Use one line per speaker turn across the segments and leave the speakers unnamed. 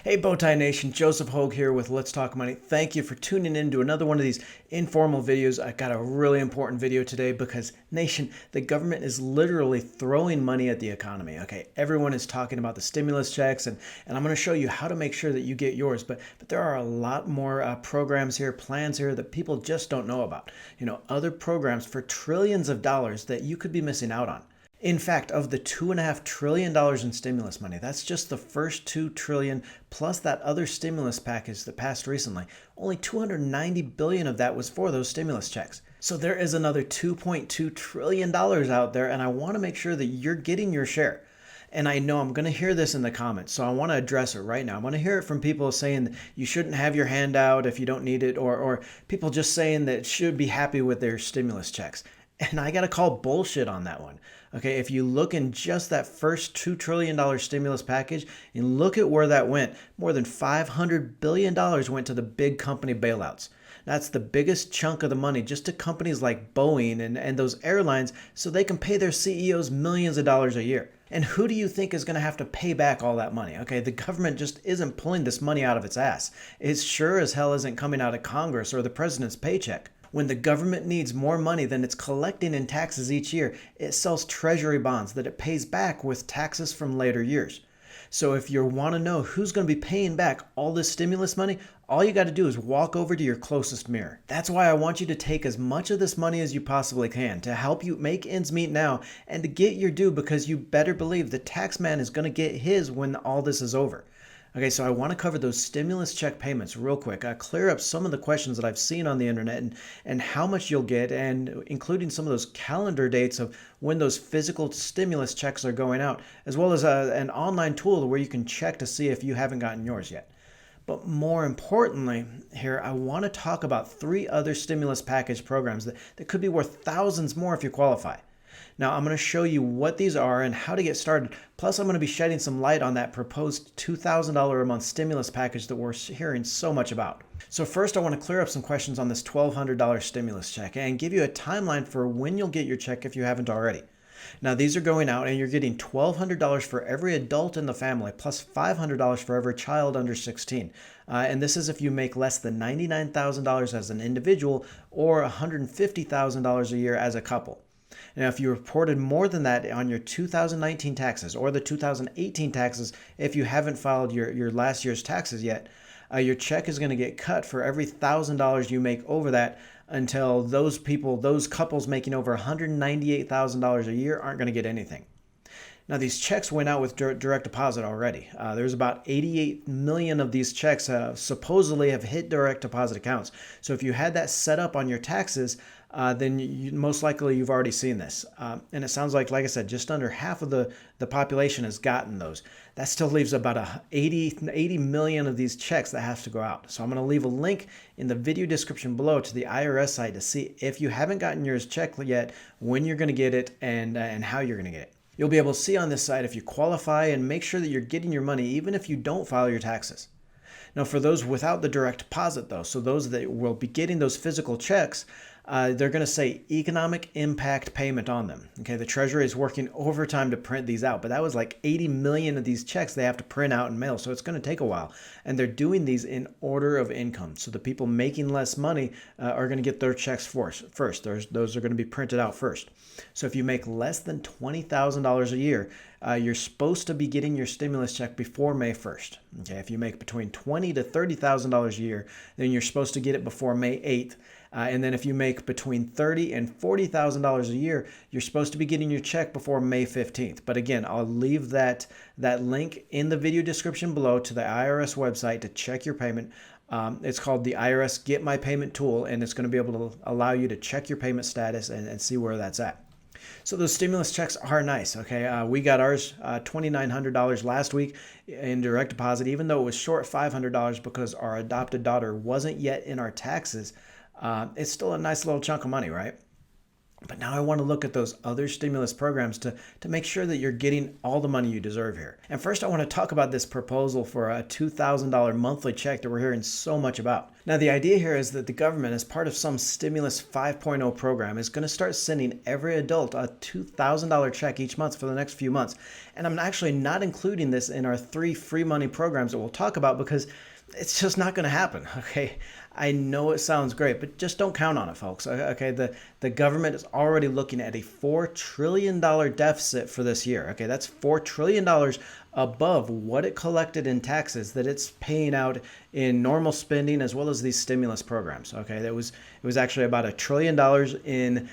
Hey, Bowtie Nation, Joseph Hogue here with Let's Talk Money. Thank you for tuning in to another one of these informal videos. I got a really important video today because, Nation, the government is literally throwing money at the economy. Okay, everyone is talking about the stimulus checks, and I'm going to show you how to make sure that you get yours. But there are a lot more programs here, plans here that people just don't know about. You know, other programs for trillions of dollars that you could be missing out on. In fact, of the $2.5 trillion in stimulus money, that's just the first $2 trillion plus that other stimulus package that passed recently. Only $290 billion of that was for those stimulus checks. So there is another $2.2 trillion out there, and I want to make sure that you're getting your share. And I know I'm going to hear this in the comments, so I want to address it right now. I want to hear it from people saying that you shouldn't have your handout if you don't need it, or people just saying that should be happy with their stimulus checks. And I got to call bullshit on that one. Okay, if you look in just that first $2 trillion stimulus package and look at where that went, more than $500 billion went to the big company bailouts. That's the biggest chunk of the money just to companies like Boeing and those airlines so they can pay their CEOs millions of dollars a year. And who do you think is going to have to pay back all that money? Okay, the government just isn't pulling this money out of its ass. It sure as hell isn't coming out of Congress or the president's paycheck. When the government needs more money than it's collecting in taxes each year, it sells treasury bonds that it pays back with taxes from later years. So if you want to know who's going to be paying back all this stimulus money, all you got to do is walk over to your closest mirror. That's why I want you to take as much of this money as you possibly can to help you make ends meet now and to get your due, because you better believe the tax man is going to get his when all this is over. Okay, so I want to cover those stimulus check payments real quick. Clear up some of the questions that I've seen on the internet and how much you'll get, and including some of those calendar dates of when those physical stimulus checks are going out, as well as an online tool where you can check to see if you haven't gotten yours yet. But more importantly, here, I want to talk about 3 other stimulus package programs that could be worth thousands more if you qualify. Now, I'm going to show you what these are and how to get started. Plus, I'm going to be shedding some light on that proposed $2,000 a month stimulus package that we're hearing so much about. So first, I want to clear up some questions on this $1,200 stimulus check and give you a timeline for when you'll get your check if you haven't already. Now, these are going out and you're getting $1,200 for every adult in the family, plus $500 for every child under 16. And this is if you make less than $99,000 as an individual or $150,000 a year as a couple. Now, if you reported more than that on your 2019 taxes or the 2018 taxes, if you haven't filed your last year's taxes yet, your check is going to get cut for every $1,000 you make over that until those couples making over $198,000 a year aren't going to get anything. Now, these checks went out with direct deposit already. There's about 88 million of these checks supposedly have hit direct deposit accounts. So if you had that set up on your taxes, then most likely you've already seen this. And it sounds like I said, just under half of the population has gotten those. That still leaves about 80 million of these checks that have to go out. So I'm going to leave a link in the video description below to the IRS site to see if you haven't gotten yours checked yet, when you're going to get it and how you're going to get it. You'll be able to see on this site if you qualify and make sure that you're getting your money even if you don't file your taxes. Now, for those without the direct deposit, though, so those that will be getting those physical checks, they're going to say economic impact payment on them. Okay, the Treasury is working overtime to print these out, but that was like 80 million of these checks they have to print out and mail, so it's going to take a while. And they're doing these in order of income, so the people making less money are going to get their checks first. Those are going to be printed out first. So if you make less than $20,000 a year, you're supposed to be getting your stimulus check before May 1st. Okay, if you make between $20,000 to $30,000 a year, then you're supposed to get it before May 8th. And then if you make between $30,000 and $40,000 a year, you're supposed to be getting your check before May 15th. But again, I'll leave that link in the video description below to the IRS website to check your payment. It's called the IRS Get My Payment tool, and it's going to be able to allow you to check your payment status and see where that's at. So those stimulus checks are nice, okay? We got ours $2,900 last week in direct deposit, even though it was short $500 because our adopted daughter wasn't yet in our taxes. It's still a nice little chunk of money, right? But now I want to look at those other stimulus programs to make sure that you're getting all the money you deserve here. And first, I want to talk about this proposal for a $2,000 monthly check that we're hearing so much about. Now, the idea here is that the government, as part of some Stimulus 5.0 program, is going to start sending every adult a $2,000 check each month for the next few months. And I'm actually not including this in our 3 free money programs that we'll talk about because it's just not going to happen. Okay. I know it sounds great, but just don't count on it, folks. Okay. The government is already looking at a $4 trillion deficit for this year. Okay. That's $4 trillion above what it collected in taxes that it's paying out in normal spending as well as these stimulus programs. Okay. It was actually about $1 trillion in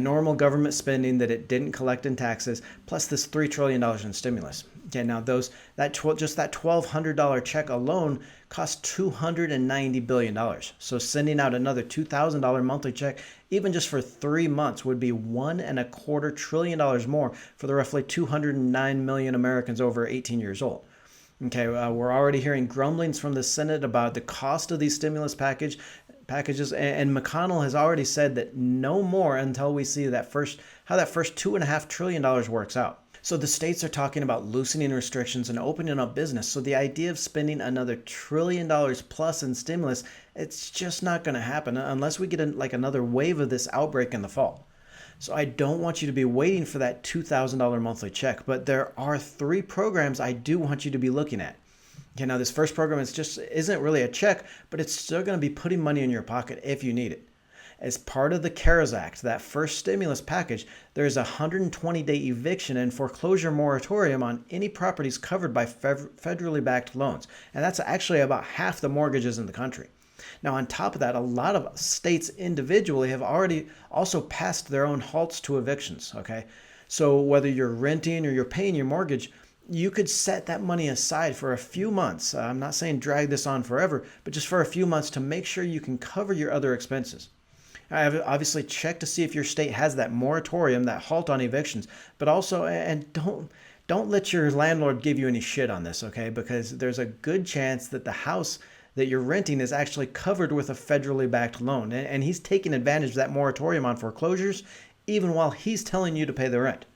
normal government spending that it didn't collect in taxes, plus this $3 trillion in stimulus. Okay, now just that $1,200 check alone costs $290 billion. So sending out another $2,000 monthly check, even just for 3 months, would be $1.25 trillion more for the roughly 209 million Americans over 18 years old. Okay, we're already hearing grumblings from the Senate about the cost of these stimulus packages, and McConnell has already said that no more until we see how that first $2.5 trillion works out. So the states are talking about loosening restrictions and opening up business. So the idea of spending another $1 trillion plus in stimulus, it's just not going to happen unless we get another wave of this outbreak in the fall. So I don't want you to be waiting for that $2,000 monthly check, but there are 3 programs I do want you to be looking at. Okay, now this first program isn't really a check, but it's still going to be putting money in your pocket if you need it. As part of the CARES Act, that first stimulus package, there is a 120-day eviction and foreclosure moratorium on any properties covered by federally backed loans. And that's actually about half the mortgages in the country. Now, on top of that, a lot of states individually have already also passed their own halts to evictions, okay? So whether you're renting or you're paying your mortgage, you could set that money aside for a few months. I'm not saying drag this on forever, but just for a few months to make sure you can cover your other expenses. I have obviously checked to see if your state has that moratorium, that halt on evictions, but also, and don't let your landlord give you any shit on this, okay? Because there's a good chance that the house that you're renting is actually covered with a federally backed loan, and he's taking advantage of that moratorium on foreclosures even while he's telling you to pay the rent.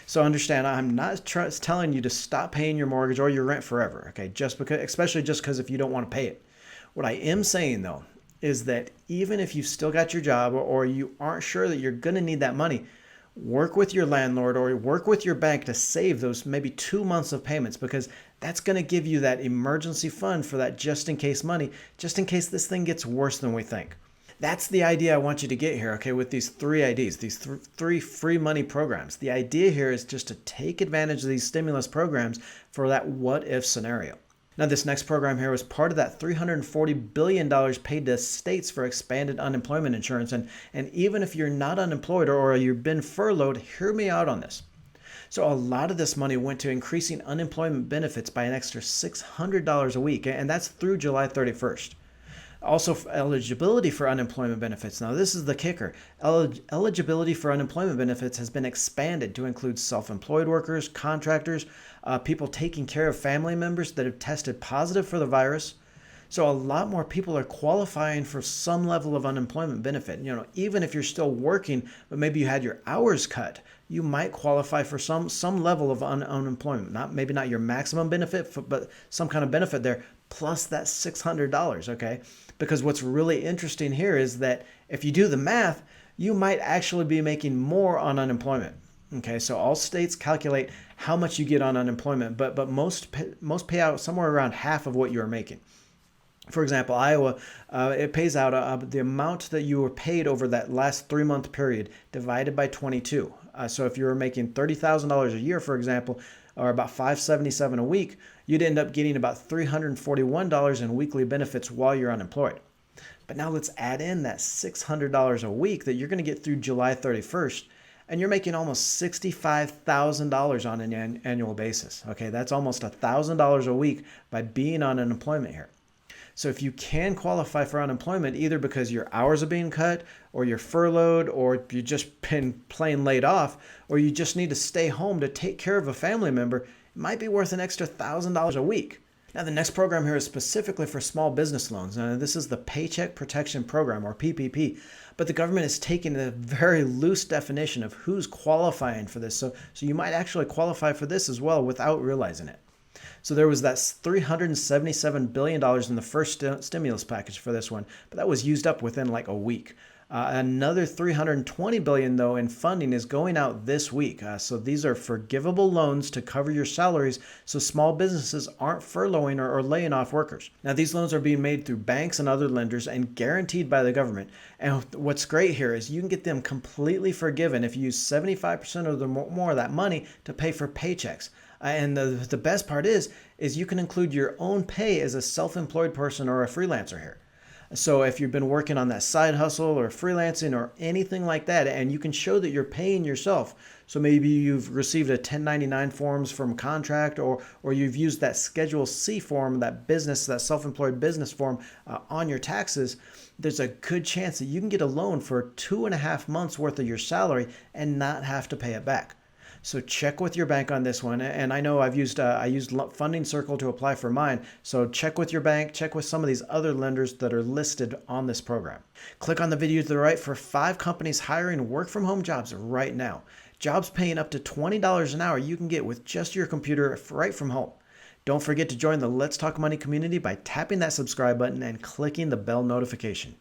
So understand, I'm not telling you to stop paying your mortgage or your rent forever, okay? Especially just because if you don't want to pay it. What I am saying though is that even if you've still got your job or you aren't sure that you're going to need that money, work with your landlord or work with your bank to save those maybe 2 months of payments, because that's going to give you that emergency fund for that just in case money, just in case this thing gets worse than we think. That's the idea I want you to get here, okay, with these 3 IDs, these 3 free money programs. The idea here is just to take advantage of these stimulus programs for that what if scenario. Now, this next program here was part of that $340 billion paid to states for expanded unemployment insurance. And even if you're not unemployed or you've been furloughed, hear me out on this. So a lot of this money went to increasing unemployment benefits by an extra $600 a week, and that's through July 31st. Also, eligibility for unemployment benefits. Now, this is the kicker. Eligibility for unemployment benefits has been expanded to include self-employed workers, contractors, people taking care of family members that have tested positive for the virus. So a lot more people are qualifying for some level of unemployment benefit. You know, even if you're still working, but maybe you had your hours cut, you might qualify for some level of unemployment. Maybe not your maximum benefit, but some kind of benefit there, plus that $600, okay? Because what's really interesting here is that if you do the math, you might actually be making more on unemployment. Okay, so all states calculate how much you get on unemployment, but most pay out somewhere around half of what you're making. For example, Iowa, it pays out the amount that you were paid over that last 3-month period divided by 22. So if you were making $30,000 a year, for example, or about $577 a week, you'd end up getting about $341 in weekly benefits while you're unemployed. But now let's add in that $600 a week that you're going to get through July 31st, and you're making almost $65,000 on an annual basis. Okay, that's almost $1,000 a week by being on unemployment here. So if you can qualify for unemployment, either because your hours are being cut, or you're furloughed, or you've just been plain laid off, or you just need to stay home to take care of a family member, it might be worth an extra $1,000 a week. Now, the next program here is specifically for small business loans. Now, this is the Paycheck Protection Program, or PPP, but the government is taking a very loose definition of who's qualifying for this. So you might actually qualify for this as well without realizing it. So there was that $377 billion in the first stimulus package for this one, but that was used up within like a week. Another $320 billion though in funding is going out this week. So these are forgivable loans to cover your salaries, so small businesses aren't furloughing or laying off workers. Now these loans are being made through banks and other lenders and guaranteed by the government. And what's great here is you can get them completely forgiven if you use 75% or more of that money to pay for paychecks. And the best part is you can include your own pay as a self-employed person or a freelancer here. So if you've been working on that side hustle or freelancing or anything like that, and you can show that you're paying yourself. So maybe you've received a 1099 forms from contract, or you've used that Schedule C form, that self-employed business form on your taxes. There's a good chance that you can get a loan for 2.5 months worth of your salary and not have to pay it back. So check with your bank on this one. And I know I used Funding Circle to apply for mine. So check with your bank, check with some of these other lenders that are listed on this program. Click on the video to the right for 5 companies hiring work from home jobs right now. Jobs paying up to $20 an hour you can get with just your computer right from home. Don't forget to join the Let's Talk Money community by tapping that subscribe button and clicking the bell notification.